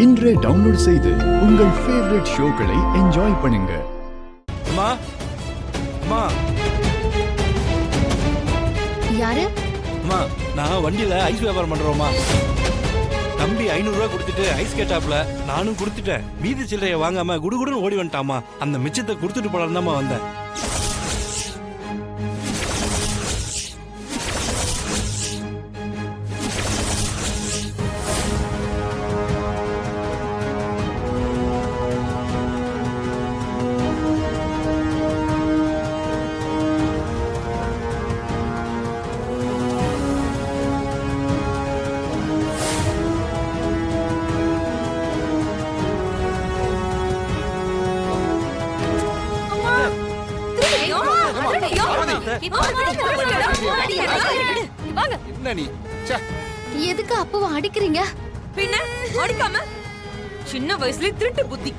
இன்றே டவுன்லோட் செய்து உங்கள் ஃபேவரட் ஷோக்களை என்ஜாய் பண்ணுங்க. அம்மா அம்மா யாரு? அம்மா நான் வண்டியில ஐஸ் வியாபாரம் பண்றோம்மா. தம்பி 500 ரூபா கொடுத்துட்டு ஐஸ் கேட்டாப்ல, நானும் கொடுத்துட்டேன். மீதி சில்லறைய வாங்காம குடுகுடுன்னு ஓடி வந்துட்டாமா. அந்த மிச்சத்தை கொடுத்துட்டு போலான்னு தான்மா வந்தேன். எதுக்கு அப்பவும் அடிக்கிறீங்க? பின்ன அடிக்காம சின்ன வயசுல திருட்டு புத்தி.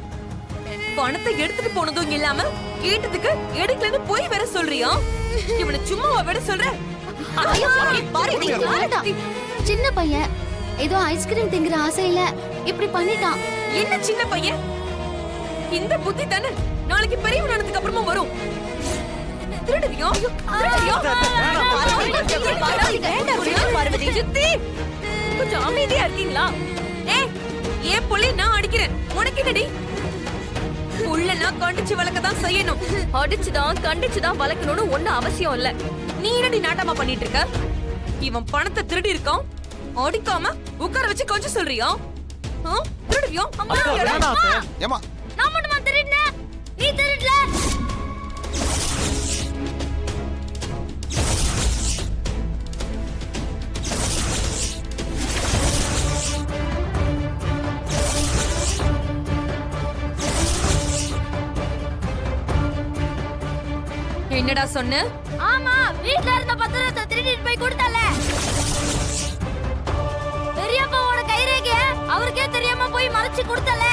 பணத்தை எடுத்துட்டு போனதும் இல்லாம கேட்டதுக்கு எடுக்கலன்னு போய் வேற சொல்றியா? இவனை சும்மாவா விட சொல்ற? சின்ன பையன் ஏதோ ஐஸ்கிரீம் திங்கிற ஆசையில இப்படி பண்ணிட்டான். என்ன சின்ன பையன்? இந்த புத்தி தானே நாளைக்கு பெரியவனானதுக்கு அப்புறமா வரும். திருடுவியோ? கொஞ்சம் அமைதியா இருக்கீங்களா? ஏன் புள்ளி நான் அடிக்கிறேன், உனக்கு என்னடி? புள்ளனா கண்டிச்சு வளர்க்கதான் செய்யணும். அடிச்சுதான் கண்டிச்சுதான் வளர்க்கணும்னு ஒண்ணு அவசியம் இல்ல. நீ என்னடி நாட்டமா பண்ணிட்டு இருக்க? இவன் பணத்தை திருடி இருக்கான், அடிக்காம உட்கார வச்சு கொஞ்சம் சொல்றியா? திருடுவியோ? நான் மட்டுமா திருடின? நீ திருடல. என்னடா சொன்ன? ஆமா, வீட்ல இருந்த பத்திரத்தை திருடிட்டு போய் கொடுத்தல. பெரியப்பாவோட கைரேகைய அவருக்கே தெரியாம போய் மறைச்சு கொடுத்தல.